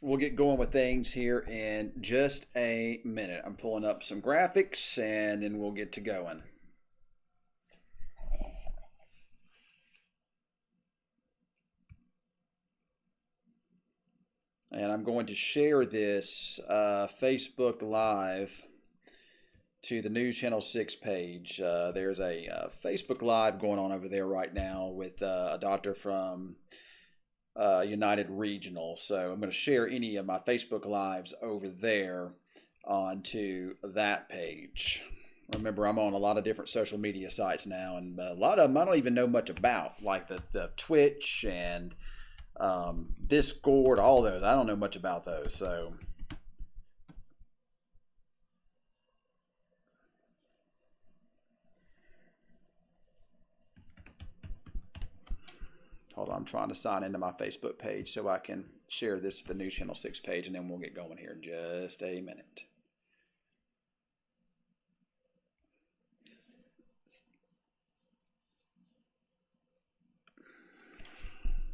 We'll get going with things here in just a minute. I'm pulling up some graphics and then we'll get to going. And I'm going to share this Facebook Live to the News Channel 6 page. There's a Facebook Live going on over there right now with a doctor from United Regional. So I'm going to share any of my Facebook Lives over there onto that page. Remember, I'm on a lot of different social media sites now, and a lot of them I don't even know much about, like the Twitch and Discord, all those. I don't know much about those. So hold on, I'm trying to sign into my Facebook page so I can share this to the News Channel 6 page, and then we'll get going here in just a minute.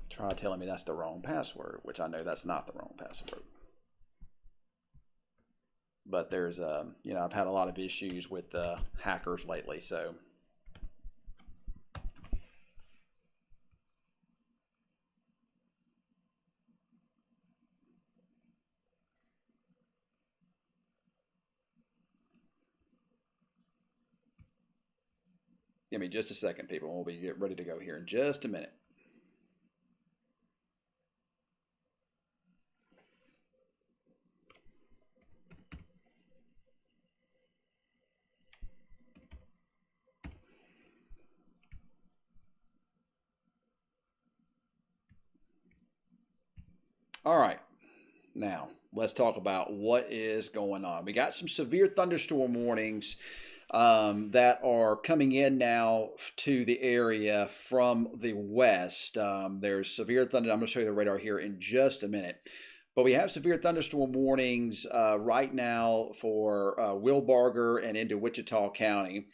Try telling me that's the wrong password, which I know that's not the wrong password. But there's, I've had a lot of issues with hackers lately, so. Give me just a second, people. We'll be get ready to go here in just a minute. All right, now let's talk about what is going on. We got some severe thunderstorm warnings that are coming in now to the area from the west. There's severe thunder. I'm going to show you the radar here in just a minute. But we have severe thunderstorm warnings right now for Wilbarger and into Wichita County.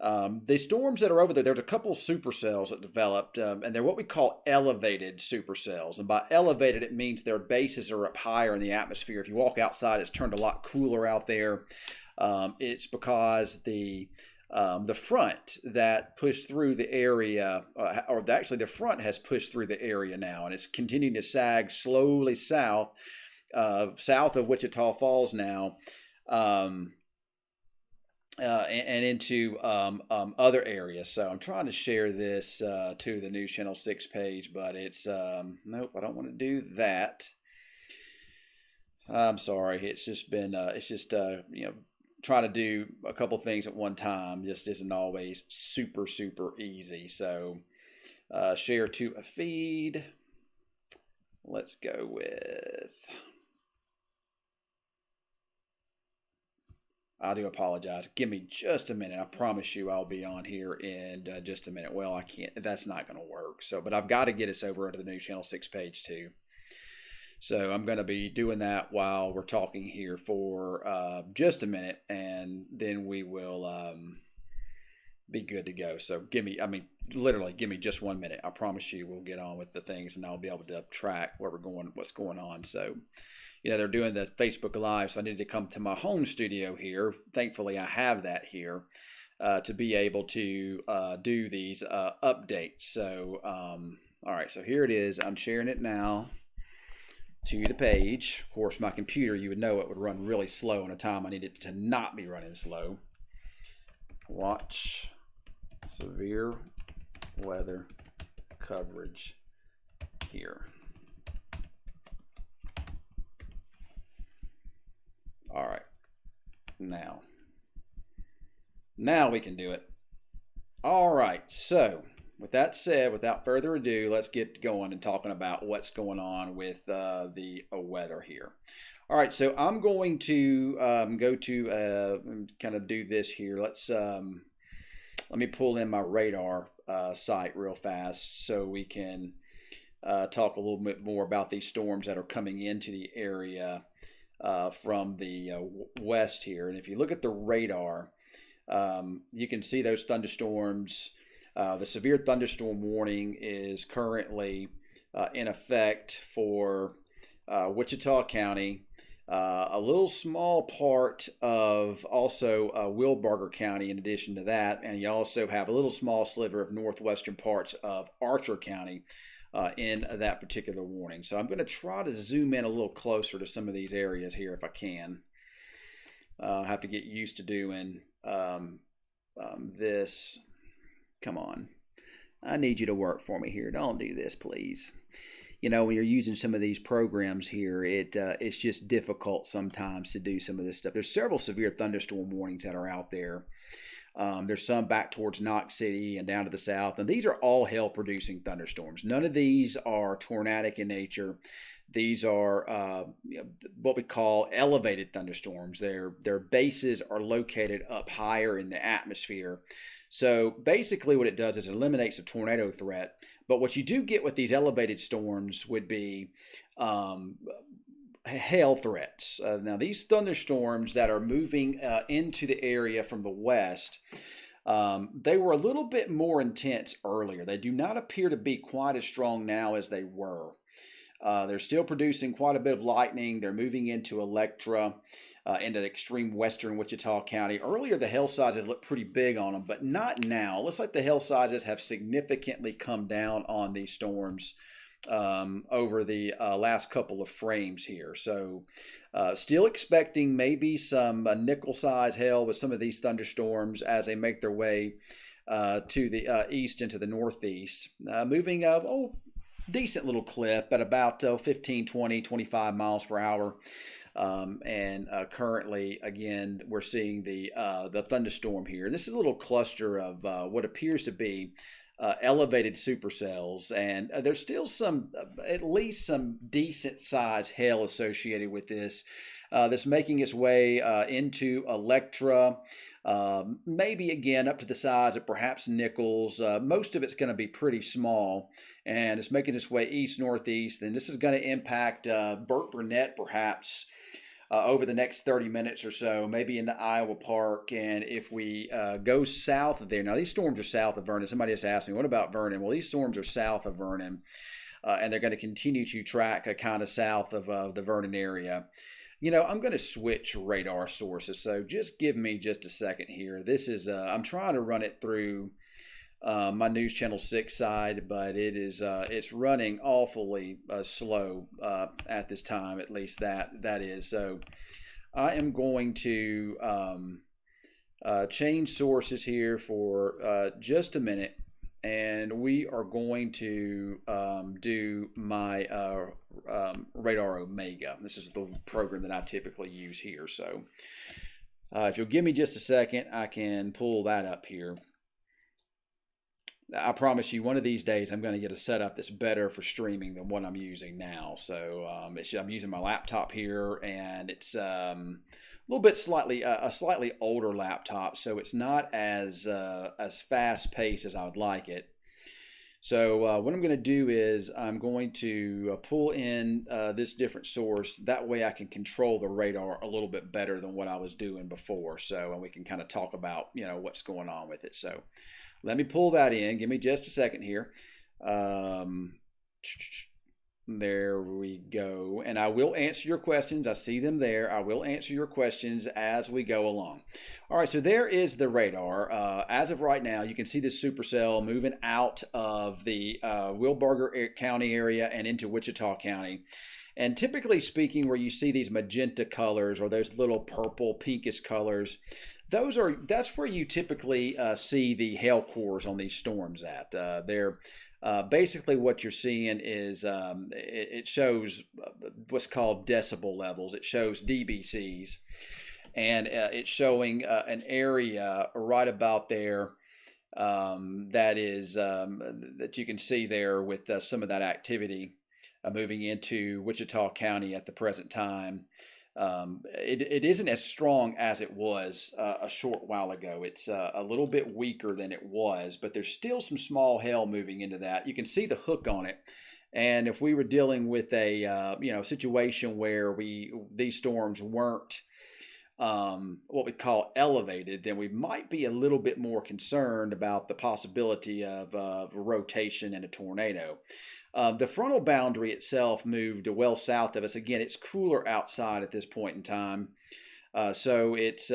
The storms that are over there, there's a couple supercells that developed, and they're what we call elevated supercells. And by elevated, it means their bases are up higher in the atmosphere. If you walk outside, it's turned a lot cooler out there. It's because the front that pushed through the area, or actually the front has pushed through the area now, and it's continuing to sag slowly south, south of Wichita Falls now. And into other areas. So I'm trying to share this to the News Channel 6 page, but it's, nope, I don't want to do that. I'm sorry. It's just been, trying to do a couple things at one time just isn't always super, super easy. So share to a feed. Let's go with... I do apologize. Give me just a minute. I promise you I'll be on here in just a minute. Well, I can't. That's not going to work. So, but I've got to get us over to the News Channel 6 page too. So I'm going to be doing that while we're talking here for just a minute, and then we will be good to go. So literally give me just 1 minute. I promise you we'll get on with the things, and I'll be able to track where we're going, what's going on. So, they're doing the Facebook Live, so I needed to come to my home studio here. Thankfully, I have that here to be able to do these updates. So, all right, so here it is. I'm sharing it now to the page. Of course, my computer, you would know it would run really slow in a time I need it to not be running slow. Watch severe weather coverage here. All right, now we can do it. All right, so with that said, without further ado, let's get going and talking about what's going on with the weather here. All right, so I'm going to go to kind of do this here. Let me pull in my radar site real fast so we can talk a little bit more about these storms that are coming into the area from the west here. And if you look at the radar, you can see those thunderstorms. The severe thunderstorm warning is currently in effect for Wichita County, a little small part of also Wilbarger County in addition to that, and you also have a little small sliver of northwestern parts of Archer County in that particular warning. So I'm going to try to zoom in a little closer to some of these areas here if I can. I have to get used to doing this. Come on. I need you to work for me here. Don't do this, please. You know, when you're using some of these programs here, it's just difficult sometimes to do some of this stuff. There's several severe thunderstorm warnings that are out there. There's some back towards Knox City and down to the south, and these are all hail-producing thunderstorms. None of these are tornadic in nature. These are what we call elevated thunderstorms. Their bases are located up higher in the atmosphere. So basically what it does is it eliminates a tornado threat. But what you do get with these elevated storms would be hail threats. Now, these thunderstorms that are moving into the area from the west, they were a little bit more intense earlier. They do not appear to be quite as strong now as they were. They're still producing quite a bit of lightning. They're moving into Electra, into the extreme western Wichita County. Earlier, the hail sizes looked pretty big on them, but not now. It looks like the hail sizes have significantly come down on these storms over the last couple of frames here. So still expecting maybe some nickel-size hail with some of these thunderstorms as they make their way to the east into the northeast. Moving decent little clip at about 15, 20, 25 miles per hour. And currently, again, we're seeing the thunderstorm here. This is a little cluster of what appears to be elevated supercells, and there's still some, at least some decent size hail associated with this. That's making its way into Electra, maybe again up to the size of perhaps Nichols. Most of it's going to be pretty small, and it's making its way east-northeast, and this is going to impact Burt Burnett perhaps over the next 30 minutes or so, maybe into Iowa Park. And if we go south of there, now these storms are south of Vernon. Somebody just asked me, what about Vernon? Well, these storms are south of Vernon, and they're going to continue to track kind of south of the Vernon area. You know, I'm going to switch radar sources, so just give me just a second here. This is, I'm trying to run it through my News Channel 6 side, but it's running awfully slow at this time, at least that is. So I am going to change sources here for just a minute, and we are going to do my Radar Omega. This is the program that I typically use here. So if you'll give me just a second, I can pull that up here. I promise you, one of these days, I'm going to get a setup that's better for streaming than what I'm using now. So I'm using my laptop here, and it's a little bit a slightly older laptop, so it's not as fast paced as I would like it. So what I'm going to do is I'm going to pull in this different source. That way I can control the radar a little bit better than what I was doing before. So and we can kind of talk about, you know, what's going on with it. So let me pull that in. Give me just a second here. There we go. And I will answer your questions. I see them there. I will answer your questions as we go along. All right, so there is the radar. As of right now, you can see this supercell moving out of the Wilbarger County area and into Wichita County. And typically speaking, where you see these magenta colors or those little purple pinkish colors, that's where you typically see the hail cores on these storms at. They're basically what you're seeing is it shows what's called decibel levels. It shows dBCs, and it's showing an area right about there that is that you can see there with some of that activity moving into Wichita County at the present time. It isn't as strong as it was a short while ago. It's a little bit weaker than it was, but there's still some small hail moving into that. You can see the hook on it. And if we were dealing with a situation where these storms weren't what we call elevated, then we might be a little bit more concerned about the possibility of rotation in a tornado. The frontal boundary itself moved well south of us. Again, it's cooler outside at this point in time. So it's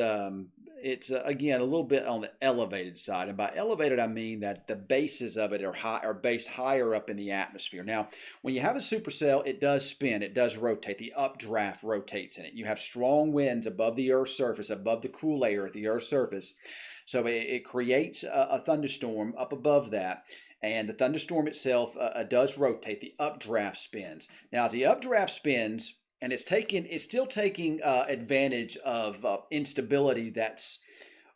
again a little bit on the elevated side, and by elevated I mean that the bases of it are based higher up in the atmosphere. Now, when you have a supercell, it does spin, it does rotate. The updraft rotates in it. You have strong winds above the Earth's surface, above the cool air at the Earth's surface. So it creates a thunderstorm up above that, and the thunderstorm itself does rotate. The updraft spins. Now, as the updraft spins, and it's still taking advantage of instability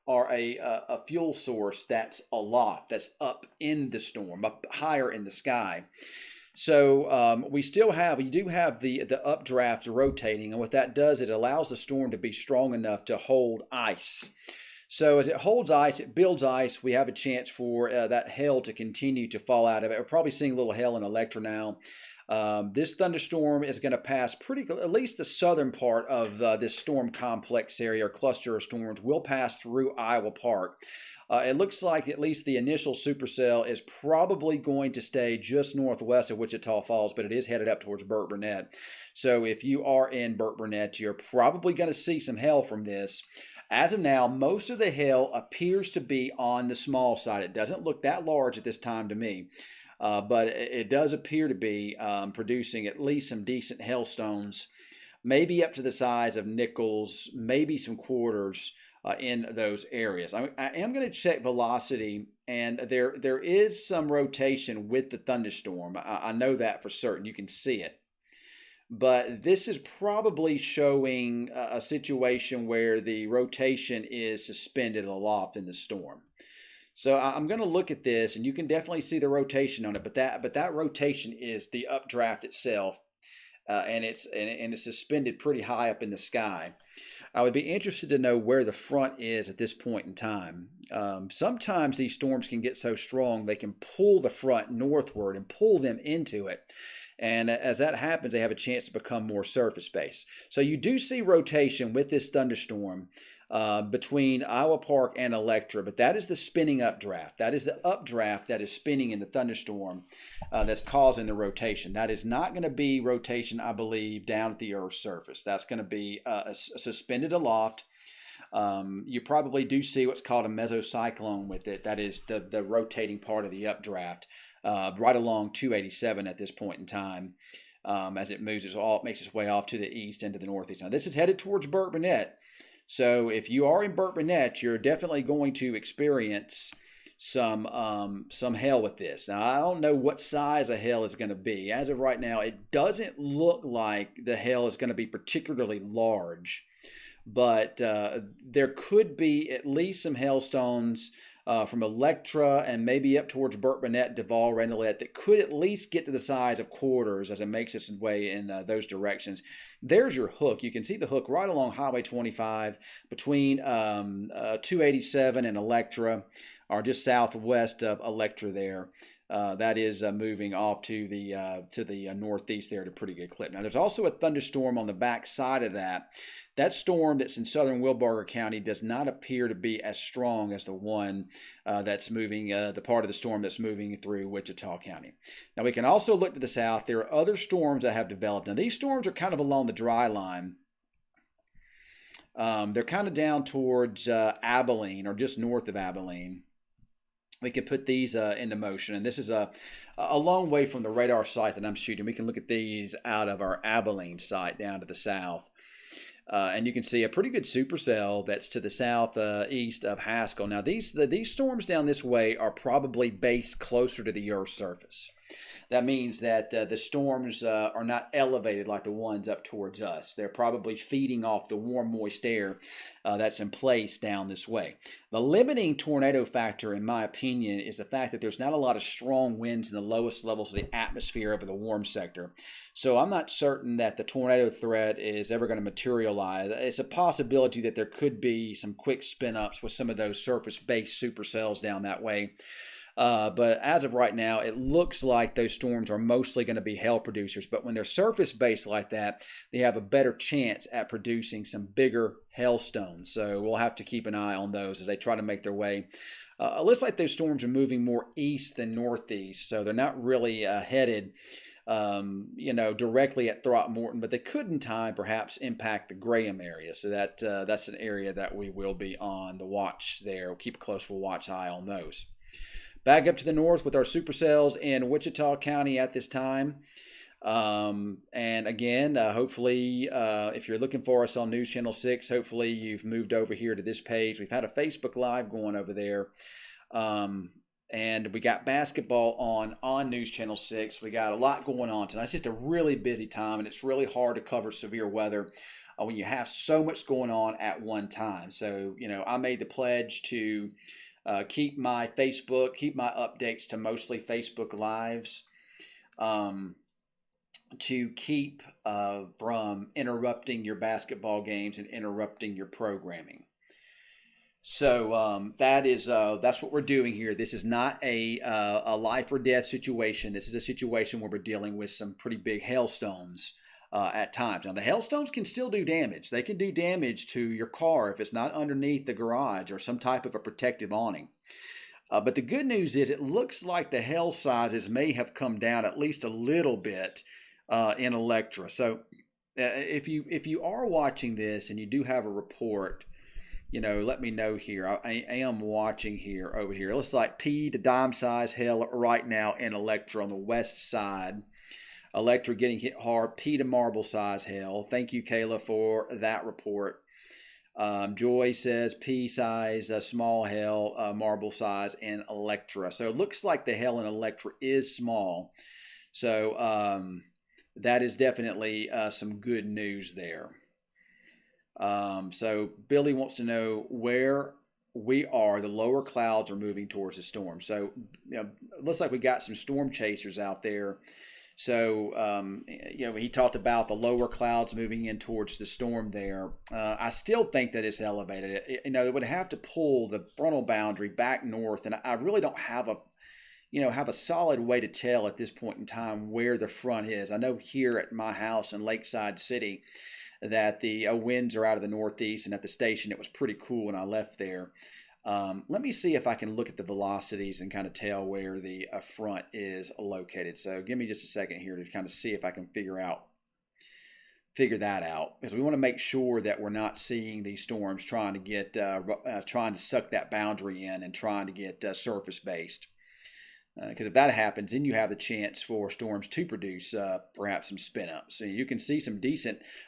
or a fuel source that's aloft, that's up in the storm, up higher in the sky. So you do have the updraft rotating, and what that does, it allows the storm to be strong enough to hold ice. So as it holds ice, it builds ice. We have a chance for that hail to continue to fall out of it. We're probably seeing a little hail in Electra now. This thunderstorm is going to pass at least the southern part of this storm complex area or cluster of storms will pass through Iowa Park. It looks like at least the initial supercell is probably going to stay just northwest of Wichita Falls, but it is headed up towards Burkburnett. So if you are in Burkburnett, you're probably going to see some hail from this. As of now, most of the hail appears to be on the small side. It doesn't look that large at this time to me. But it does appear to be producing at least some decent hailstones, maybe up to the size of nickels, maybe some quarters in those areas. I am going to check velocity, and there is some rotation with the thunderstorm. I know that for certain. You can see it. But this is probably showing a situation where the rotation is suspended aloft in the storm. So I'm going to look at this, and you can definitely see the rotation on it. But that rotation is the updraft itself, and it's suspended pretty high up in the sky. I would be interested to know where the front is at this point in time. Sometimes these storms can get so strong they can pull the front northward and pull them into it. And as that happens, they have a chance to become more surface-based. So you do see rotation with this thunderstorm between Iowa Park and Electra, but that is the spinning updraft. That is the updraft that is spinning in the thunderstorm that's causing the rotation. That is not going to be rotation, I believe, down at the Earth's surface. That's going to be suspended aloft. You probably do see what's called a mesocyclone with it. That is the rotating part of the updraft. Right along 287 at this point in time, as it moves, it makes its way off to the east and to the northeast. Now, this is headed towards Burkburnett. So if you are in Burkburnett, you're definitely going to experience some hail with this. Now, I don't know what size a hail is going to be. As of right now, it doesn't look like the hail is going to be particularly large, but there could be at least some hailstones from Electra and maybe up towards Burkburnett, Duval, Rendelet that could at least get to the size of quarters as it makes its way in those directions. There's your hook. You can see the hook right along Highway 25 between 287 and Electra, or just southwest of Electra there. That is moving off to the northeast there at a pretty good clip. Now, there's also a thunderstorm on the back side of that. That storm that's in southern Wilbarger County does not appear to be as strong as the one that's moving, the part of the storm that's moving through Wichita County. Now, we can also look to the south. There are other storms that have developed. Now, these storms are kind of along the dry line. They're kind of down towards Abilene or just north of Abilene. We can put these into motion, and this is a long way from the radar site that I'm shooting. We can look at these out of our Abilene site down to the south. And you can see a pretty good supercell that's to the southeast of Haskell. Now, these storms down this way are probably based closer to the Earth's surface. That means that the storms are not elevated like the ones up towards us. They're probably feeding off the warm, moist air that's in place down this way. The limiting tornado factor, in my opinion, is the fact that there's not a lot of strong winds in the lowest levels of the atmosphere over the warm sector. So I'm not certain that the tornado threat is ever going to materialize. It's a possibility that there could be some quick spin-ups with some of those surface-based supercells down that way. But as of right now, it looks like those storms are mostly going to be hail producers. But when they're surface based like that, they have a better chance at producing some bigger hailstones. So we'll have to keep an eye on those as they try to make their way. It looks like those storms are moving more east than northeast, so they're not really headed directly at Throckmorton, but they could in time perhaps impact the Graham area. So that's an area that we will be on the watch there. We'll keep a close watch eye on those. Back up to the north with our supercells in Wichita County at this time. And again, hopefully, if you're looking for us on News Channel 6, hopefully you've moved over here to this page. We've had a Facebook Live going over there. And we got basketball on News Channel 6. We got a lot going on tonight. It's just a really busy time, and it's really hard to cover severe weather when you have so much going on at one time. So, I made the pledge to keep my updates to mostly Facebook Lives, to keep from interrupting your basketball games and interrupting your programming. So that's what we're doing here. This is not a life or death situation. This is a situation where we're dealing with some pretty big hailstones at times. Now, the hailstones can still do damage. They can do damage to your car if it's not underneath the garage or some type of a protective awning. But the good news is it looks like the hail sizes may have come down at least a little bit in Electra. So if you are watching this and you do have a report, let me know here. I am watching here over here. It looks like P to dime size hail right now in Electra on the west side. Electra getting hit hard. P to marble size hail. Thank you, Kayla, for that report. Joy says P size, small hail, marble size in Electra. So it looks like the hail in Electra is small. So that is definitely some good news there. So Billy wants to know where we are. The lower clouds are moving towards the storm. So it looks like we got some storm chasers out there. So he talked about the lower clouds moving in towards the storm there. I still think that it's elevated. It would have to pull the frontal boundary back north, and I really don't have a solid way to tell at this point in time where the front is. I know here at my house in Lakeside City that the winds are out of the northeast, and at the station it was pretty cool when I left there. Let me see if I can look at the velocities and kind of tell where the front is located. So give me just a second here to kind of see if I can figure that out, because we want to make sure that we're not seeing these storms trying to suck that boundary in and trying to get surface based. Because if that happens, then you have the chance for storms to produce perhaps some spin ups. So you can see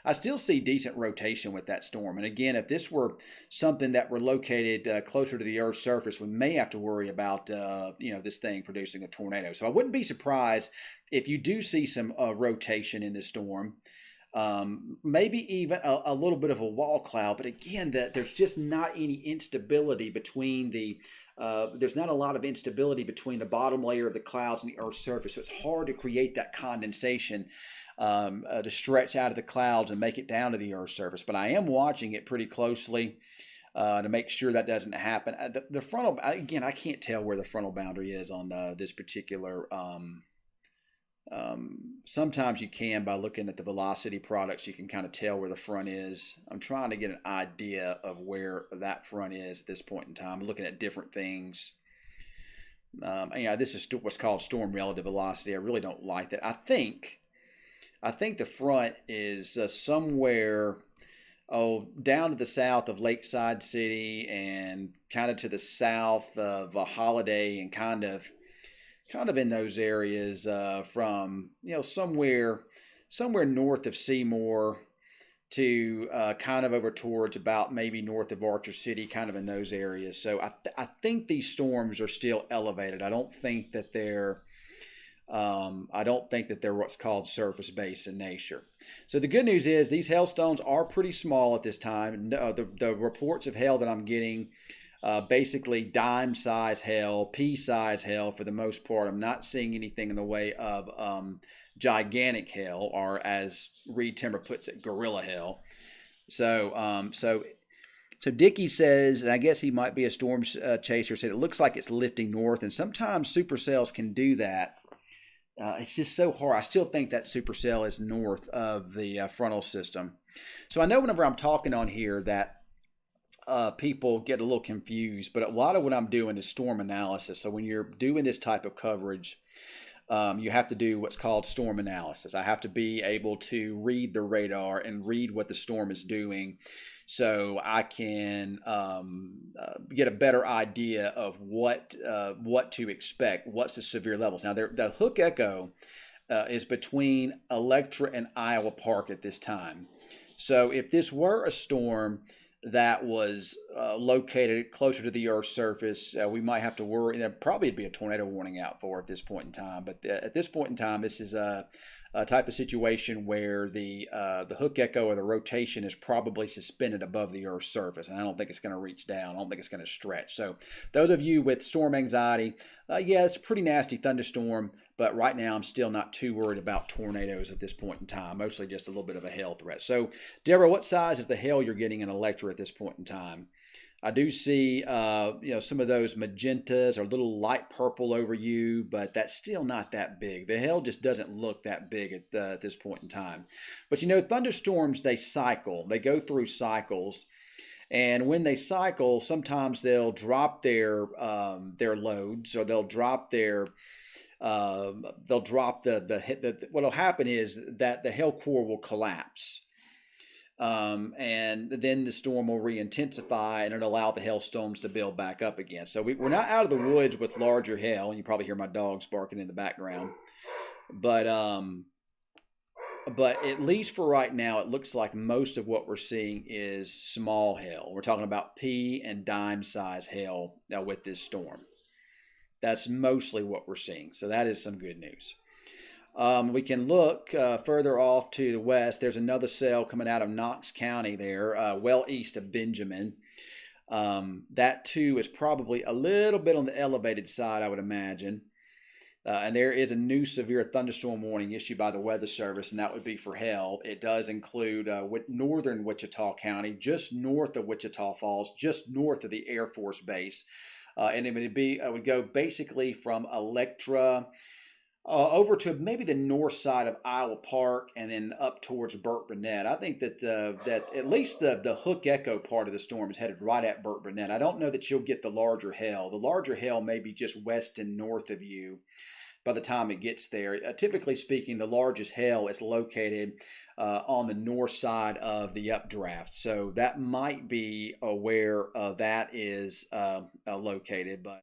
I still see decent rotation with that storm. And again, if this were something that were located closer to the Earth's surface, we may have to worry about this thing producing a tornado. So I wouldn't be surprised if you do see some rotation in this storm. Maybe even a little bit of a wall cloud. But again, there's just not any instability between there's not a lot of instability between the bottom layer of the clouds and the Earth's surface. So it's hard to create that condensation to stretch out of the clouds and make it down to the Earth's surface. But I am watching it pretty closely to make sure that doesn't happen. The frontal, again, I can't tell where the frontal boundary is on this particular. Sometimes you can, by looking at the velocity products, you can kind of tell where the front is. I'm trying to get an idea of where that front is at this point in time. I'm looking at different things. This is what's called storm relative velocity. I really don't like that. I think the front is somewhere down to the south of Lakeside City and kind of to the south of Holiday and kind of in those areas from somewhere north of Seymour to kind of over towards about maybe north of Archer City, kind of in those areas. So I think these storms are still elevated. I don't think that they're what's called surface based in nature. So the good news is these hailstones are pretty small at this time. The reports of hail that I'm getting. Basically dime size hail, pea size hail for the most part. I'm not seeing anything in the way of gigantic hail, or as Reed Timmer puts it, gorilla hail. So So Dickey says, and I guess he might be a storm chaser, said it looks like it's lifting north, and sometimes supercells can do that. It's just so hard. I still think that supercell is north of the frontal system. So I know whenever I'm talking on here that people get a little confused, but a lot of what I'm doing is storm analysis. So when you're doing this type of coverage, you have to do what's called storm analysis. I have to be able to read the radar and read what the storm is doing so I can get a better idea of what to expect, what's the severe levels. Now, the hook echo is between Electra and Iowa Park at this time. So if this were a storm that was located closer to the Earth's surface, we might have to worry. There probably would be a tornado warning out for at this point in time. But at this point in time, this is a type of situation where the hook echo or the rotation is probably suspended above the Earth's surface, and I don't think it's going to reach down. I don't think it's going to stretch. So those of you with storm anxiety, yeah, it's a pretty nasty thunderstorm. But right now, I'm still not too worried about tornadoes at this point in time, mostly just a little bit of a hail threat. So, Deborah, what size is the hail you're getting in Electra at this point in time? I do see, some of those magentas are a little light purple over you, but that's still not that big. The hail just doesn't look that big at this point in time. But, thunderstorms, they cycle. They go through cycles. And when they cycle, sometimes they'll drop their loads, or they'll drop their what'll happen is that the hail core will collapse. And then the storm will re-intensify and it'll allow the hailstones to build back up again. So we're not out of the woods with larger hail, and you probably hear my dogs barking in the background. But at least for right now, it looks like most of what we're seeing is small hail. We're talking about pea and dime size hail with this storm. That's mostly what we're seeing. So that is some good news. We can look further off to the west. There's another cell coming out of Knox County there, well east of Benjamin. That too is probably a little bit on the elevated side, I would imagine. And there is a new severe thunderstorm warning issued by the Weather Service, and that would be for hail. It does include northern Wichita County, just north of Wichita Falls, just north of the Air Force Base. And it would go basically from Electra over to maybe the north side of Iowa Park and then up towards Burt Burnett. I think that at least the hook echo part of the storm is headed right at Burt Burnett. I don't know that you'll get the larger hail. The larger hail may be just west and north of you by the time it gets there. Typically speaking, the largest hail is located on the north side of the updraft. So that might be where that is located. But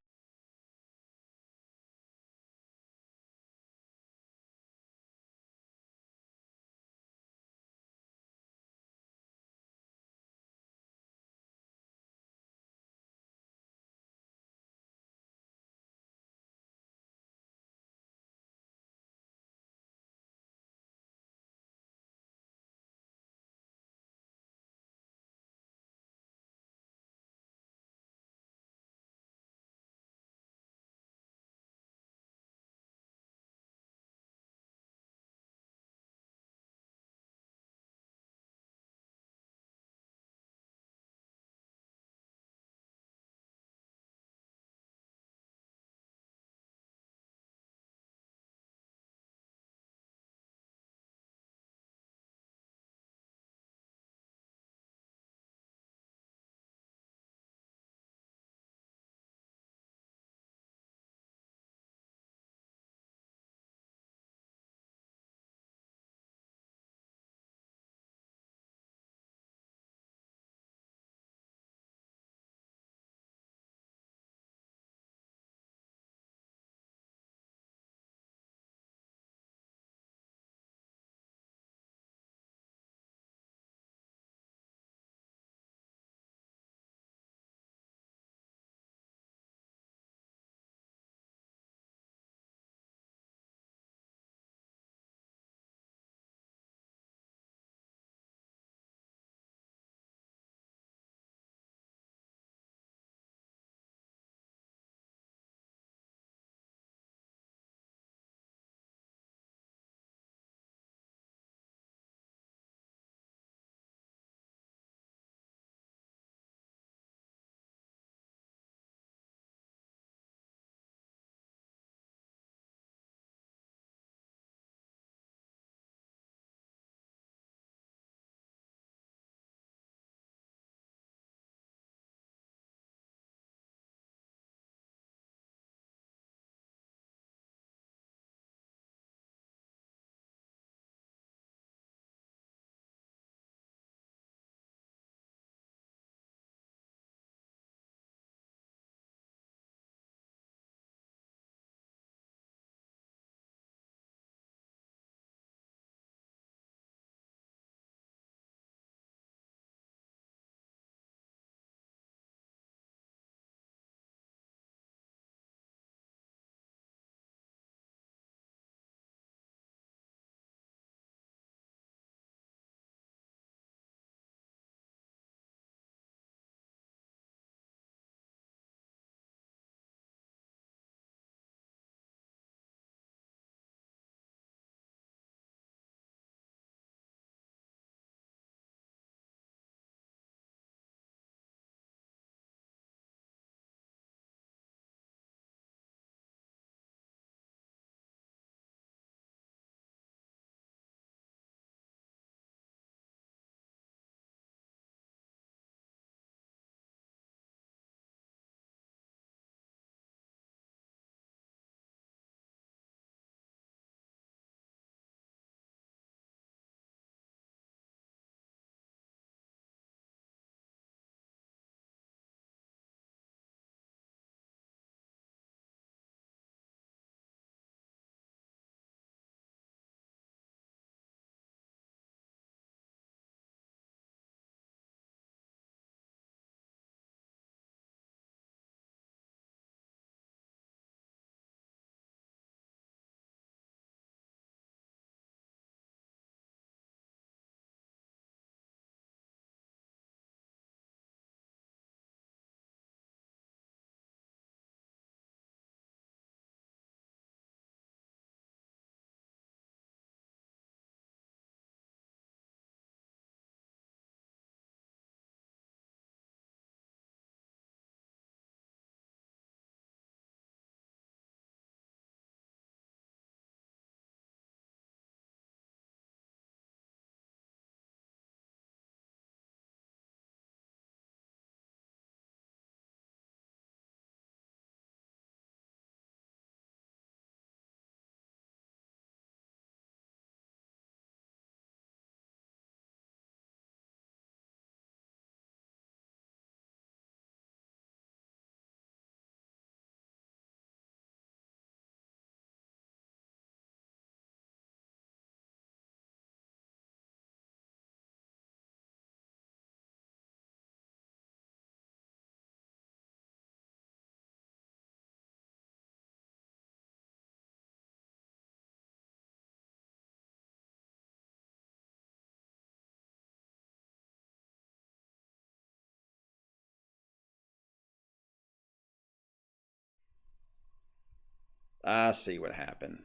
I see what happened.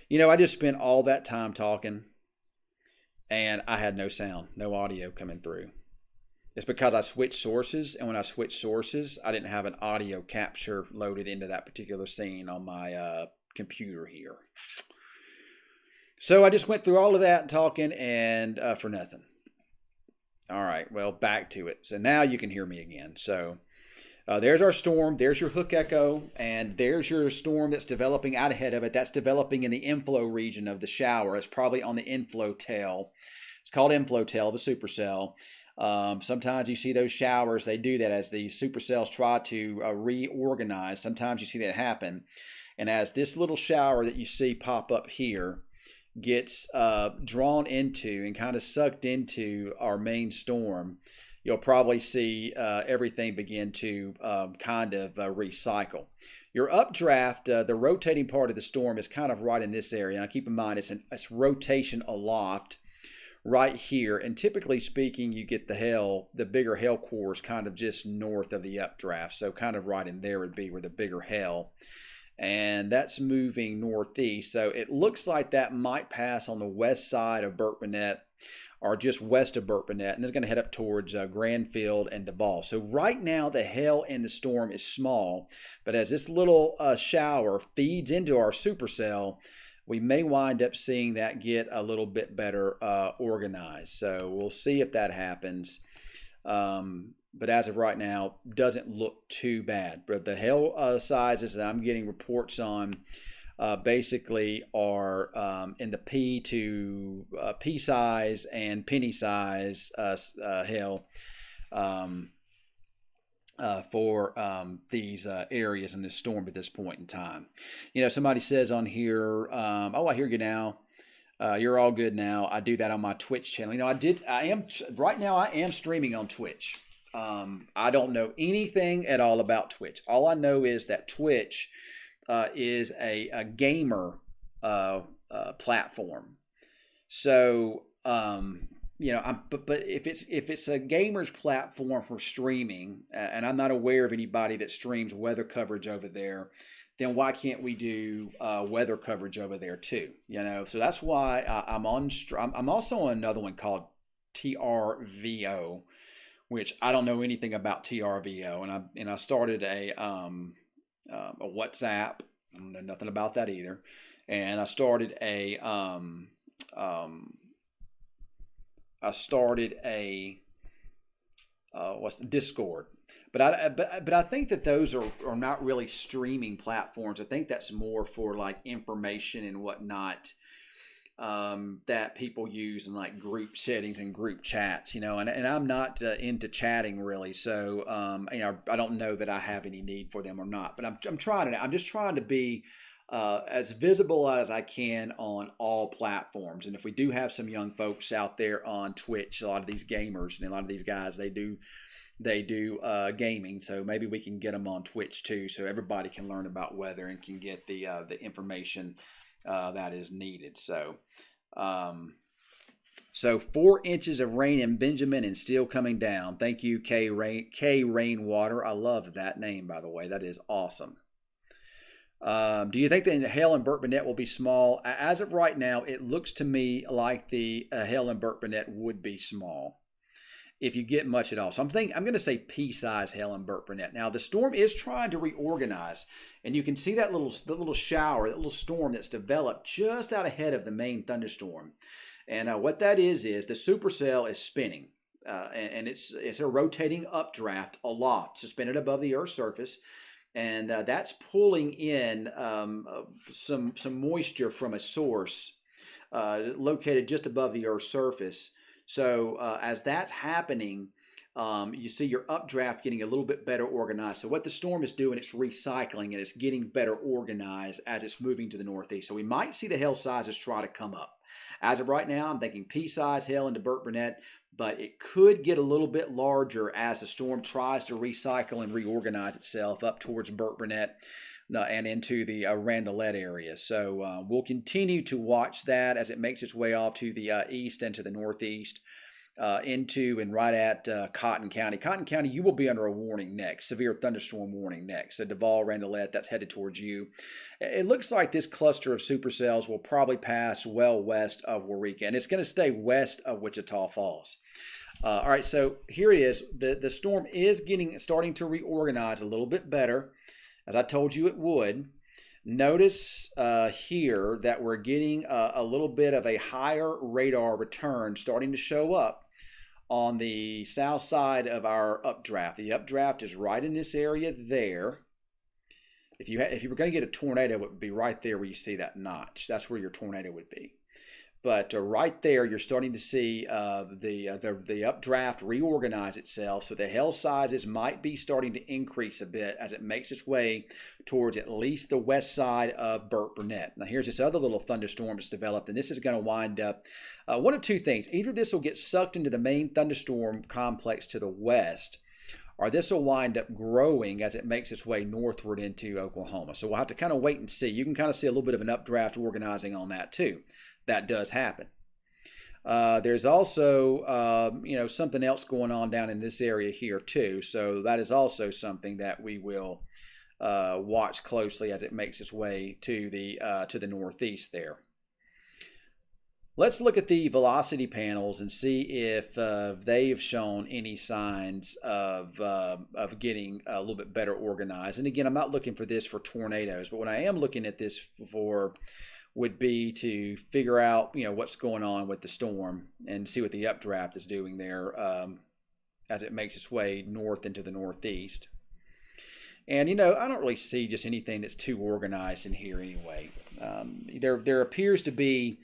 You know, I just spent all that time talking and I had no sound, no audio coming through. It's because I switched sources, and when I switched sources, I didn't have an audio capture loaded into that particular scene on my computer here. So I just went through all of that talking and for nothing. All right, well, back to it. So now you can hear me again. So there's our storm. There's your hook echo, and there's your storm that's developing out ahead of it. That's developing in the inflow region of the shower. It's probably on the inflow tail. It's called inflow tail of a supercell. Sometimes you see those showers. They do that as the supercells try to reorganize. Sometimes you see that happen. And as this little shower that you see pop up here gets drawn into and kind of sucked into our main storm, you'll probably see everything begin to kind of recycle. Your updraft, the rotating part of the storm, is kind of right in this area. Now keep in mind, it's rotation aloft right here. And typically speaking, you get the bigger hail cores kind of just north of the updraft. So kind of right in there would be where the bigger hail. And that's moving northeast. So it looks like that might pass on the west side of Burkburnett, or just west of Burkburnett, and it's going to head up towards Granfield and Duval. So right now the hail in the storm is small, but as this little shower feeds into our supercell, we may wind up seeing that get a little bit better organized. So we'll see if that happens. But as of right now, doesn't look too bad. But the hail sizes that I'm getting reports on basically are in the P to P size and penny size hail for these areas in this storm at this point in time. You know, somebody says on here, oh, I hear you now. You're all good now. I do that on my Twitch channel. You know, right now I am streaming on Twitch. I don't know anything at all about Twitch. All I know is that Twitch is a gamer platform. So, you know, but if it's a gamer's platform for streaming, and I'm not aware of anybody that streams weather coverage over there, then why can't we do weather coverage over there too? You know, so that's why I'm also on another one called TRVO, which I don't know anything about TRVO, and I started a WhatsApp. I don't know nothing about that either, and I started a Discord. But I think that those are not really streaming platforms. I think that's more for like information and whatnot that people use in like group settings and group chats, you know, and I'm not into chatting really. So, you know, I don't know that I have any need for them or not, but I'm trying to, I'm just trying to be as visible as I can on all platforms. And if we do have some young folks out there on Twitch, a lot of these gamers and a lot of these guys, they do gaming, so maybe we can get them on Twitch too, so everybody can learn about weather and can get the information that is needed. So, so 4 inches of rain in Benjamin and still coming down. Thank you, K Rainwater. I love that name, by the way. That is awesome. Do you think the hail in Burkburnett will be small? As of right now, it looks to me like the hail in Burkburnett would be small, if you get much at all. So I'm going to say pea-size hail in Burkburnett. Now the storm is trying to reorganize, and you can see that little shower, that little storm that's developed just out ahead of the main thunderstorm. And what that is the supercell is spinning, and it's a rotating updraft aloft, suspended above the Earth's surface, and that's pulling in some moisture from a source located just above the Earth's surface. So as that's happening, you see your updraft getting a little bit better organized. So what the storm is doing, it's recycling and it's getting better organized as it's moving to the northeast. So we might see the hail sizes try to come up. As of right now, I'm thinking pea-size hail into Burkburnett, but it could get a little bit larger as the storm tries to recycle and reorganize itself up towards Burkburnett and into the Randelette area. So we'll continue to watch that as it makes its way off to the east and to the northeast. into and right at Cotton County. Cotton County, you will be under a warning next, severe thunderstorm warning next. So Duval, Randolet, that's headed towards you. It looks like this cluster of supercells will probably pass well west of Waurika, and it's going to stay west of Wichita Falls. All right, so here it is. The storm is starting to reorganize a little bit better, as I told you it would. Notice here that we're getting a little bit of a higher radar return starting to show up on the south side of our updraft. The updraft is right in this area there. If you were going to get a tornado, it would be right there where you see that notch. That's where your tornado would be. But right there, you're starting to see the updraft reorganize itself. So the hail sizes might be starting to increase a bit as it makes its way towards at least the west side of Burkburnett. Now here's this other little thunderstorm that's developed, and this is going to wind up one of two things. Either this will get sucked into the main thunderstorm complex to the west, or this will wind up growing as it makes its way northward into Oklahoma. So we'll have to kind of wait and see. You can kind of see a little bit of an updraft organizing on that too. That does happen. There's also, something else going on down in this area here too. So that is also something that we will watch closely as it makes its way to the northeast there. Let's look at the velocity panels and see if they've shown any signs of getting a little bit better organized. And again, I'm not looking for this for tornadoes, but what I am looking at this for would be to figure out, what's going on with the storm and see what the updraft is doing there as it makes its way north into the northeast. And, I don't really see just anything that's too organized in here anyway. There appears to be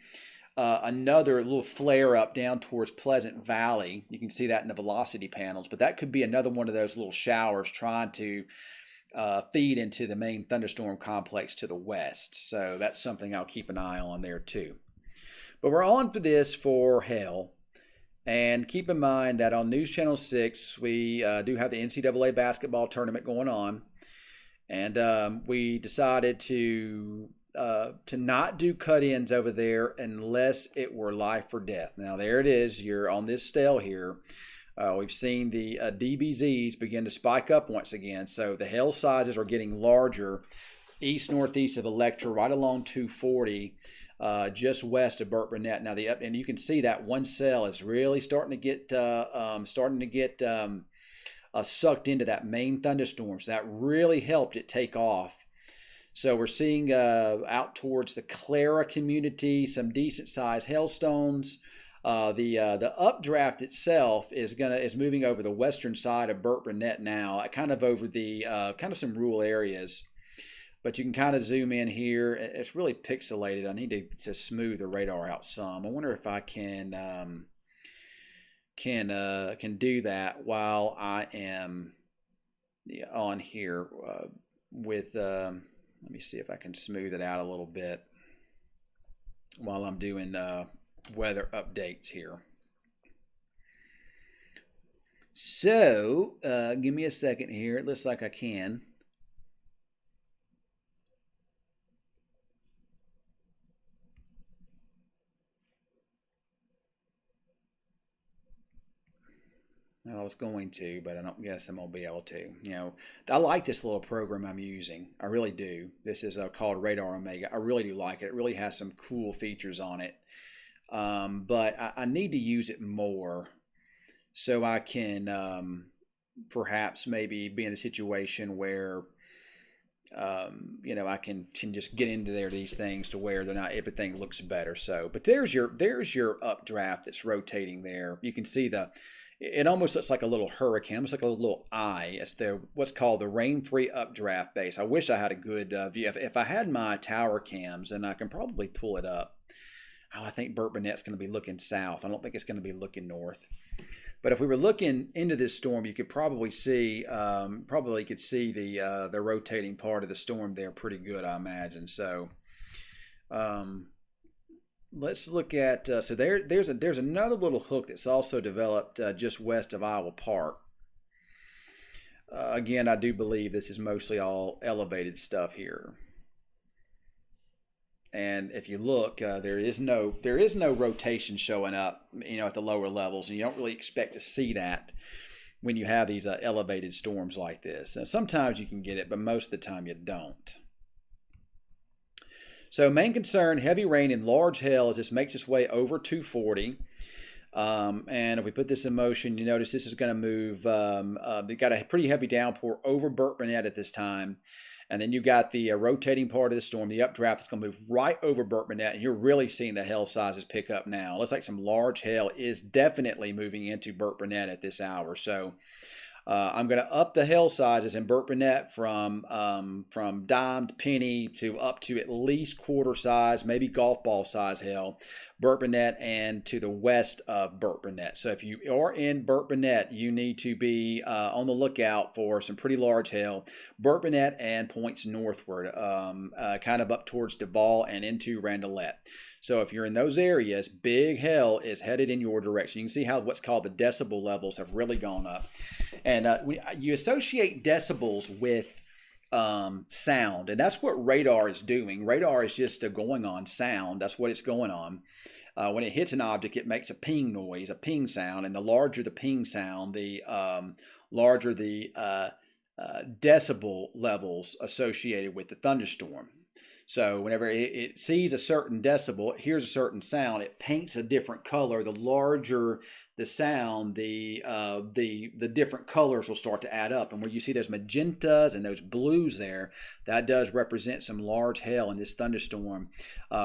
another little flare up down towards Pleasant Valley. You can see that in the velocity panels, but that could be another one of those little showers trying to feed into the main thunderstorm complex to the west. So that's something I'll keep an eye on there too. But we're on for this for hail. And keep in mind that on News Channel 6, we do have the NCAA basketball tournament going on. And we decided to not do cut-ins over there unless it were life or death. Now there it is. You're on this stele here. We've seen the DBZs begin to spike up once again. So the hail sizes are getting larger east-northeast of Electra, right along 240, just west of Burkburnett. Now and you can see that one cell is really starting to get sucked into that main thunderstorm. So that really helped it take off. So we're seeing out towards the Clara community some decent-sized hailstones. The updraft itself is moving over the western side of Burkburnett now, kind of over the kind of some rural areas. But you can kind of zoom in here. It's really pixelated. I need to smooth the radar out some. I wonder if I can do that while I am on here with. Let me see if I can smooth it out a little bit while I'm doing weather updates here. So give me a second here. It looks like I can. Well, I was going to, but I don't guess I'm going to be able to. I like this little program I'm using. I really do. This is called Radar Omega. I really do like it. It really has some cool features on it. But I need to use it more so I can perhaps maybe be in a situation where I can just get into these things to where everything looks better. So, but there's your updraft that's rotating there. You can see it almost looks like a little hurricane, almost like a little eye. It's what's called the rain-free updraft base. I wish I had a good view. If I had my tower cams, and I can probably pull it up. I think Burkburnett's going to be looking south. I don't think it's going to be looking north. But if we were looking into this storm, you could probably see, the rotating part of the storm there pretty good, I imagine. So, let's look at. So there's another little hook that's also developed just west of Iowa Park. Again, I do believe this is mostly all elevated stuff here. And if you look, there is no rotation showing up, at the lower levels, and you don't really expect to see that when you have these elevated storms like this. Sometimes you can get it, but most of the time you don't. So main concern, heavy rain and large hail as this makes its way over 240. And if we put this in motion, you notice this is going to move. They got a pretty heavy downpour over Burkburnett at this time. And then you got the rotating part of the storm, the updraft that's going to move right over Burkburnett. And you're really seeing the hail sizes pick up now. It looks like some large hail is definitely moving into Burkburnett at this hour. So I'm going to up the hail sizes in Burkburnett from dime to penny to up to at least quarter size, maybe golf ball size hail, Burkburnett and to the west of Burkburnett. So if you are in Burkburnett, you need to be on the lookout for some pretty large hail, Burkburnett and points northward, kind of up towards Duval and into Randelette. So if you're in those areas, big hail is headed in your direction. You can see how what's called the decibel levels have really gone up. And you associate decibels with sound, and that's what radar is doing. Radar is just going on sound. That's what it's going on. When it hits an object, it makes a ping noise, a ping sound, and the larger the ping sound, the larger the decibel levels associated with the thunderstorm. So whenever it sees a certain decibel, it hears a certain sound, it paints a different color. The larger the sound, the different colors will start to add up. And where you see those magentas and those blues there, that does represent some large hail in this thunderstorm.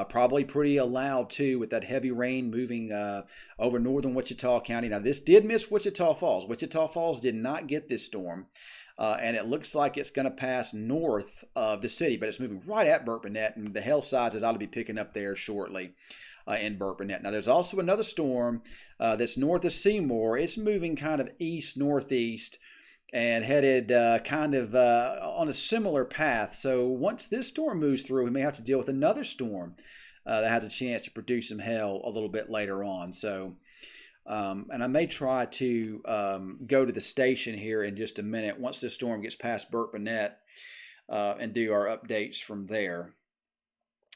Probably pretty loud too, with that heavy rain moving over northern Wichita County. Now this did miss Wichita Falls. Wichita Falls did not get this storm. And it looks like it's going to pass north of the city, but it's moving right at Burkburnett, and the hail sizes ought to be picking up there shortly in Burkburnett. Now, there's also another storm that's north of Seymour. It's moving kind of east-northeast and headed kind of on a similar path. So once this storm moves through, we may have to deal with another storm that has a chance to produce some hail a little bit later on. So and I may try to go to the station here in just a minute once this storm gets past Burkburnett and do our updates from there.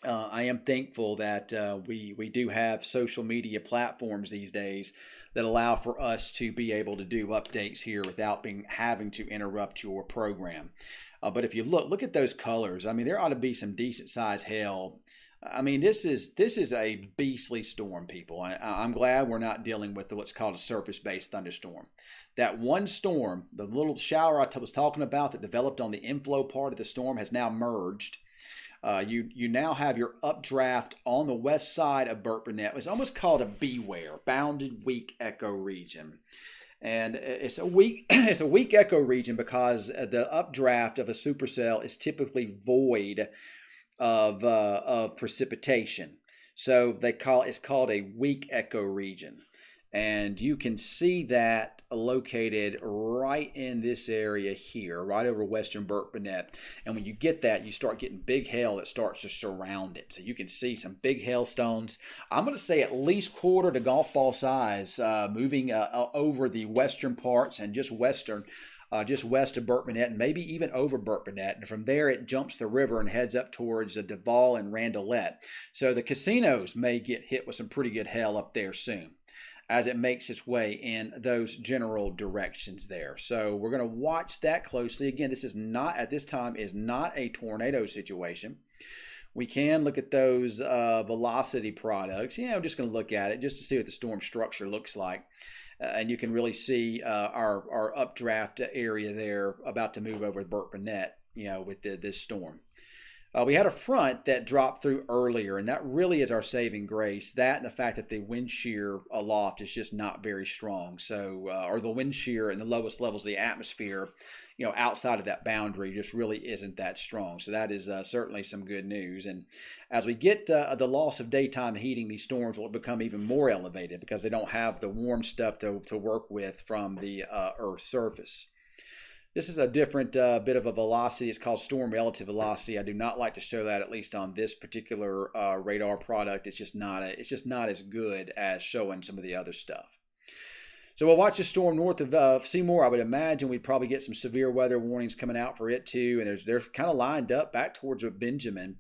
I am thankful that we do have social media platforms these days that allow for us to be able to do updates here without having to interrupt your program. But if you look at those colors, I mean, there ought to be some decent sized hail. I mean, this is a beastly storm, people. I'm glad we're not dealing with what's called a surface-based thunderstorm. That one storm, the little shower I was talking about that developed on the inflow part of the storm, has now merged. You now have your updraft on the west side of Burkburnett. It's almost called a beware, bounded weak echo region. And it's a weak echo region because the updraft of a supercell is typically void of precipitation. So it's called a weak echo region. And you can see that located right in this area here, right over western Burkburnett. And when you get that, you start getting big hail that starts to surround it. So you can see some big hailstones. I'm going to say at least quarter to golf ball size, moving over the western parts and just west of Burkburnett, and maybe even over Burkburnett. And from there, it jumps the river and heads up towards Duval and Randelette. So the casinos may get hit with some pretty good hail up there soon as it makes its way in those general directions there. So we're going to watch that closely. Again, this is not, at this time, is not a tornado situation. We can look at those velocity products. I'm just going to look at it just to see what the storm structure looks like. And you can really see our updraft area there about to move over to Burkburnett, with this storm. We had a front that dropped through earlier, and that really is our saving grace. That and the fact that the wind shear aloft is just not very strong. So, or the wind shear in the lowest levels of the atmosphere, outside of that boundary just really isn't that strong. So that is certainly some good news. And as we get the loss of daytime heating, these storms will become even more elevated because they don't have the warm stuff to work with from the Earth's surface. This is a different bit of a velocity. It's called storm relative velocity. I do not like to show that, at least on this particular radar product. It's just not as good as showing some of the other stuff. So we'll watch the storm north of Seymour. I would imagine we'd probably get some severe weather warnings coming out for it too. And they're kind of lined up back towards Benjamin.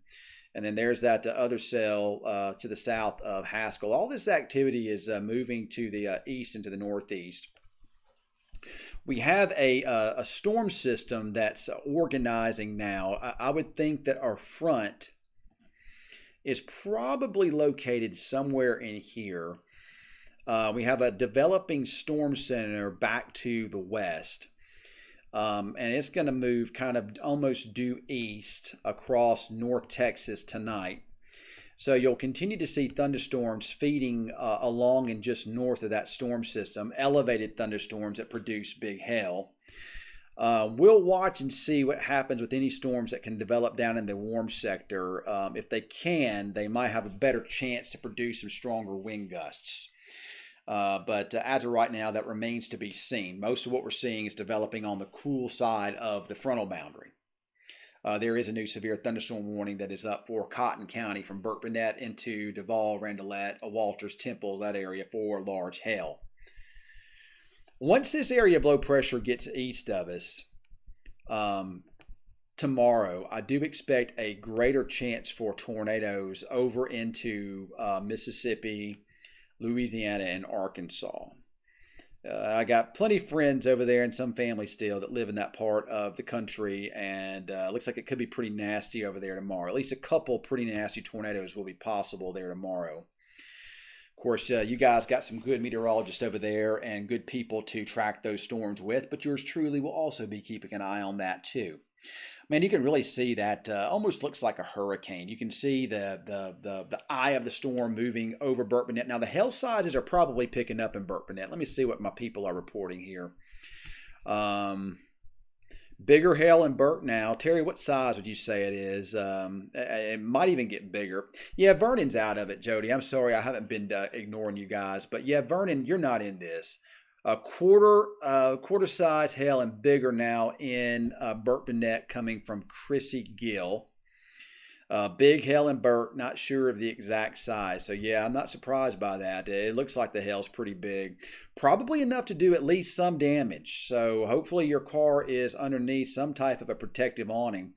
And then there's that other cell to the south of Haskell. All this activity is moving to the east and to the northeast. We have a storm system that's organizing now. I would think that our front is probably located somewhere in here. We have a developing storm center back to the west. And it's going to move kind of almost due east across North Texas tonight. So you'll continue to see thunderstorms feeding along and just north of that storm system, elevated thunderstorms that produce big hail. We'll watch and see what happens with any storms that can develop down in the warm sector. If they can, they might have a better chance to produce some stronger wind gusts. But as of right now, that remains to be seen. Most of what we're seeing is developing on the cool side of the frontal boundary. There is a new severe thunderstorm warning that is up for Cotton County from Burke-Burnett into Duval, Randelette, Walters, Temple, that area for large hail. Once this area of low pressure gets east of us, tomorrow, I do expect a greater chance for tornadoes over into Mississippi, Louisiana, and Arkansas. I got plenty of friends over there and some family still that live in that part of the country, and it looks like it could be pretty nasty over there tomorrow. At least a couple pretty nasty tornadoes will be possible there tomorrow. Of course, you guys got some good meteorologists over there and good people to track those storms with, but yours truly will also be keeping an eye on that too. Man, you can really see that almost looks like a hurricane. You can see the eye of the storm moving over Burke-Burnett. Now, the hail sizes are probably picking up in Burke-Burnett. Let me see what my people are reporting here. Bigger hail in Burke now. Terry, what size would you say it is? It might even get bigger. Yeah, Vernon's out of it, Jody. I'm sorry, I haven't been ignoring you guys. But yeah, Vernon, you're not in this. A quarter size hail and bigger now in Burke-Burnett coming from Chrissy Gill. Big hail in Burke, not sure of the exact size. So yeah, I'm not surprised by that. It looks like the hail's pretty big. Probably enough to do at least some damage. So hopefully your car is underneath some type of a protective awning,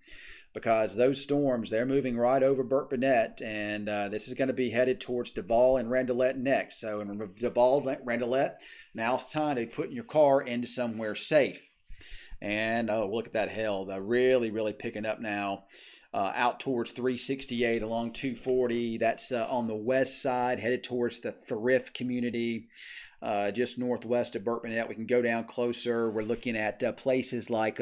because those storms, they're moving right over Burke-Burnett, and this is going to be headed towards Duval and Randelette next. So in Duval, Randelette, now it's time to be putting your car into somewhere safe. And oh, look at that hail. They're really, really picking up now. Out towards 368 along 240. That's on the west side, headed towards the Thrift community, just northwest of Burke-Burnett. We can go down closer. We're looking at places like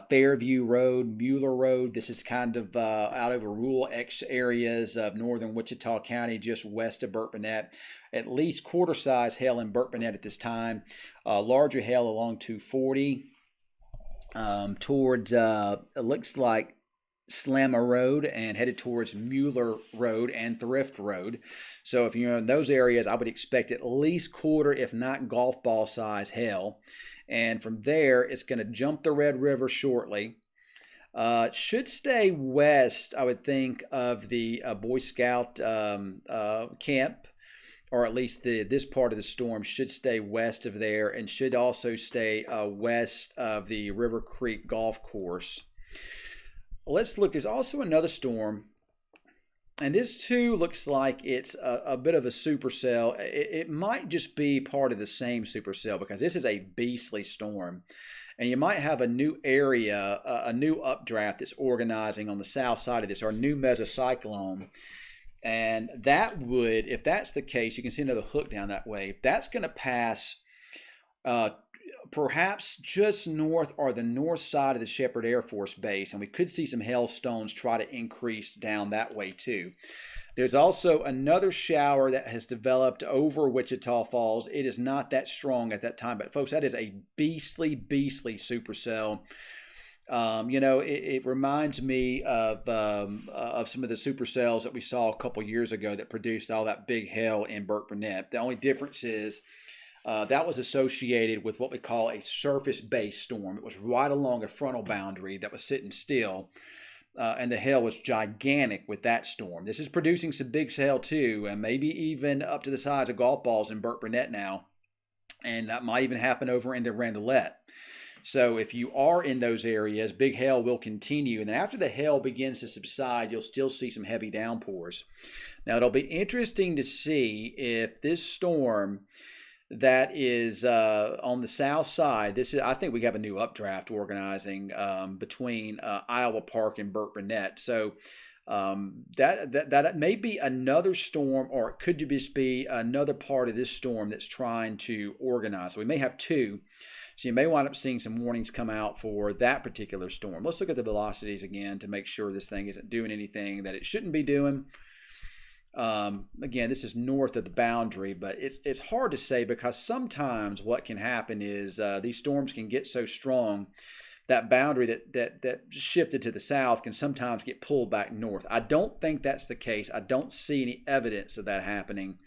Fairview Road, Mueller Road. This is kind of out over rural areas of northern Wichita County, just west of Burke-Burnett. At least quarter size hail in Burke-Burnett at this time. Larger hail along 240 towards, it looks like Slammer Road, and headed towards Mueller Road and Thrift Road. So if you're in those areas, I would expect at least quarter, if not golf ball size hail. And from there, it's going to jump the Red River shortly. Should stay west, I would think, of the Boy Scout camp, or at least this part of the storm should stay west of there, and should also stay west of the River Creek Golf Course. Let's look. There's also another storm, and this too looks like it's a bit of a supercell. It might just be part of the same supercell, because this is a beastly storm, and you might have a new area, a new updraft that's organizing on the south side of this, or a new mesocyclone. And that would, if that's the case, you can see another hook down that way. If that's going to pass perhaps just north or the north side of the Shepherd Air Force Base, and we could see some hailstones try to increase down that way too. There's also another shower that has developed over Wichita Falls. It is not that strong at that time, but folks, that is a beastly supercell. It reminds me of some of the supercells that we saw a couple years ago that produced all that big hail in Burke-Burnett. The only difference is that was associated with what we call a surface-based storm. It was right along a frontal boundary that was sitting still, and the hail was gigantic with that storm. This is producing some big hail too, and maybe even up to the size of golf balls in Burke-Burnett now, and that might even happen over into Randelette. So if you are in those areas, big hail will continue. And then after the hail begins to subside, you'll still see some heavy downpours. Now, it'll be interesting to see if this storm that is on the south side. I think we have a new updraft organizing between Iowa Park and Burt Burnett. So that may be another storm, or it could just be another part of this storm that's trying to organize. So we may have two. So you may wind up seeing some warnings come out for that particular storm. Let's look at the velocities again to make sure this thing isn't doing anything that it shouldn't be doing. Again, this is north of the boundary, but it's hard to say, because sometimes what can happen is these storms can get so strong that boundary that shifted to the south can sometimes get pulled back north. I don't think that's the case. I don't see any evidence of that happening,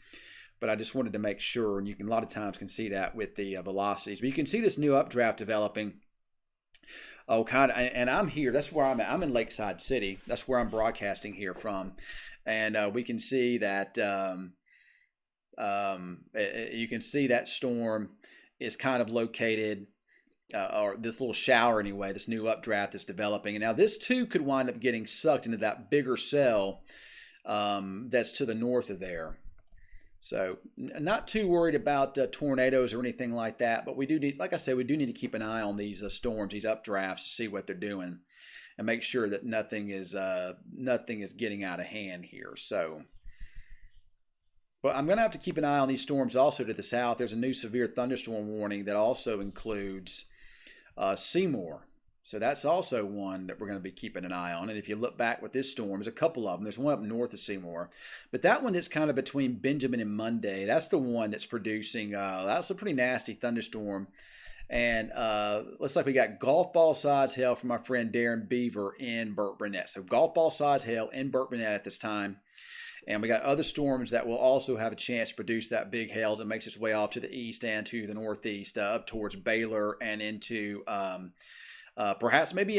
but I just wanted to make sure. And you can a lot of times can see that with the velocities. But you can see this new updraft developing. Oh, kind of, and I'm here. That's where I'm at. I'm in Lakeside City. That's where I'm broadcasting here from. And we can see that you can see that storm is kind of located, or this little shower anyway, this new updraft is developing. And now this too could wind up getting sucked into that bigger cell that's to the north of there. So not too worried about tornadoes or anything like that, but we do need, like I said, we do need to keep an eye on these storms, these updrafts, to see what they're doing, and make sure that nothing is getting out of hand here. So, but I'm going to have to keep an eye on these storms also to the south. There's a new severe thunderstorm warning that also includes Seymour. So that's also one that we're going to be keeping an eye on. And if you look back with this storm, there's a couple of them. There's one up north of Seymour. But that one that's kind of between Benjamin and Monday, that's the one that's producing, that's a pretty nasty thunderstorm. And looks like we got golf ball size hail from our friend Darren Beaver in Burt Burnett. So golf ball size hail in Burt Burnett at this time. And we got other storms that will also have a chance to produce that big hail as it makes its way off to the east and to the northeast, up towards Baylor and into perhaps maybe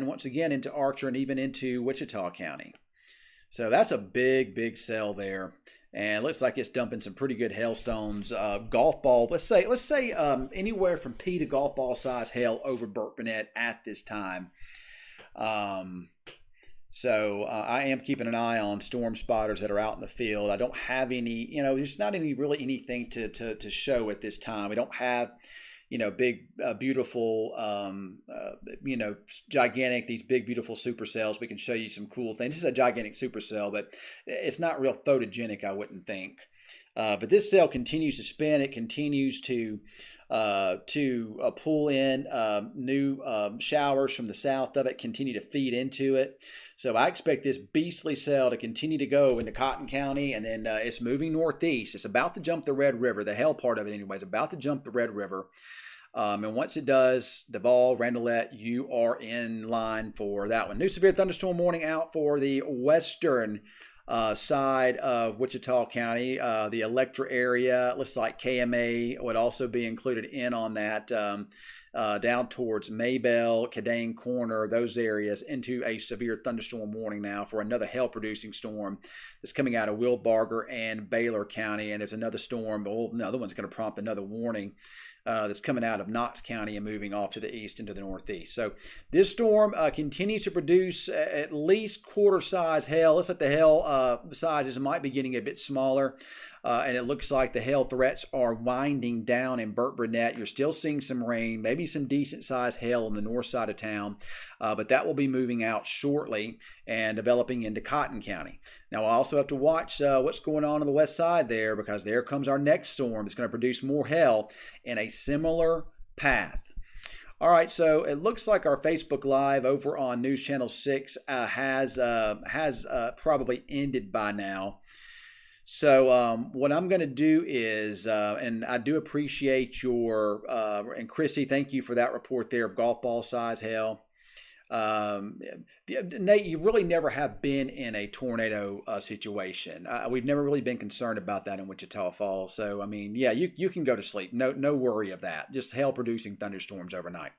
once again into Archer and even into Wichita County. So that's a big cell there, and it looks like it's dumping some pretty good hailstones. Golf ball, let's say anywhere from pea to golf ball size hail over Burt Burnett at this time. So I am keeping an eye on storm spotters that are out in the field. I don't have any, there's not really anything to show at this time. We don't have, big, beautiful, gigantic, these big, beautiful supercells. We can show you some cool things. This is a gigantic supercell, but it's not real photogenic, I wouldn't think. But this cell continues to spin. It continues to pull in new showers from the south of it, continue to feed into it. So I expect this beastly cell to continue to go into Cotton County, and then it's moving northeast. It's about to jump the Red River. The hail part of it anyway is about to jump the Red River. And once it does, Duval, Randelette, you are in line for that one. New severe thunderstorm warning out for the western side of Wichita County. The Electra area, looks like KMA would also be included in on that, down towards Maybell, Cadane Corner, those areas, into a severe thunderstorm warning now for another hail-producing storm that's coming out of Wilbarger and Baylor County. And there's another storm, but another one's going to prompt another warning that's coming out of Knox County and moving off to the east into the northeast. So this storm continues to produce at least quarter-size hail. Looks like the hail sizes might be getting a bit smaller, and it looks like the hail threats are winding down in Burt Burnett. You're still seeing some rain, maybe some decent-sized hail on the north side of town, but that will be moving out shortly and developing into Cotton County. Now, I also have to watch what's going on the west side there, because there comes our next storm. It's going to produce more hail in a similar path. All right, so it looks like our Facebook Live over on News Channel 6 has probably ended by now. So what I'm going to do is, and I do appreciate your, and Chrissy, thank you for that report there of golf ball size hail. Nate, you really never have been in a tornado situation. We've never really been concerned about that in Wichita Falls. So, I mean, yeah, you can go to sleep. No worry of that. Just hail producing thunderstorms overnight.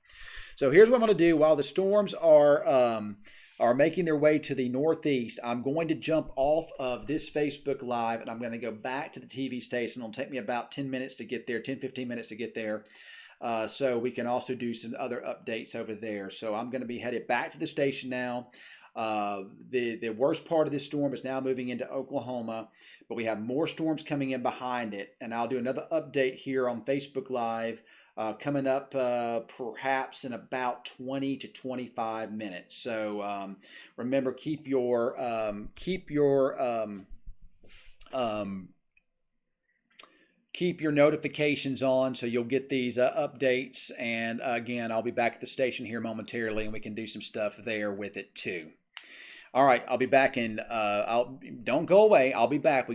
So here's what I'm going to do while the storms are making their way to the northeast. I'm going to jump off of this Facebook Live, and I'm going to go back to the TV station. It'll take me about 10 minutes to get there, 10, 15 minutes to get there. So we can also do some other updates over there. So I'm going to be headed back to the station now. The worst part of this storm is now moving into Oklahoma, but we have more storms coming in behind it. And I'll do another update here on Facebook Live coming up perhaps in about 20 to 25 minutes. So remember, keep your notifications on so you'll get these updates. And again, I'll be back at the station here momentarily, and we can do some stuff there with it too. All right, I'll be back in. Don't go away. I'll be back. We got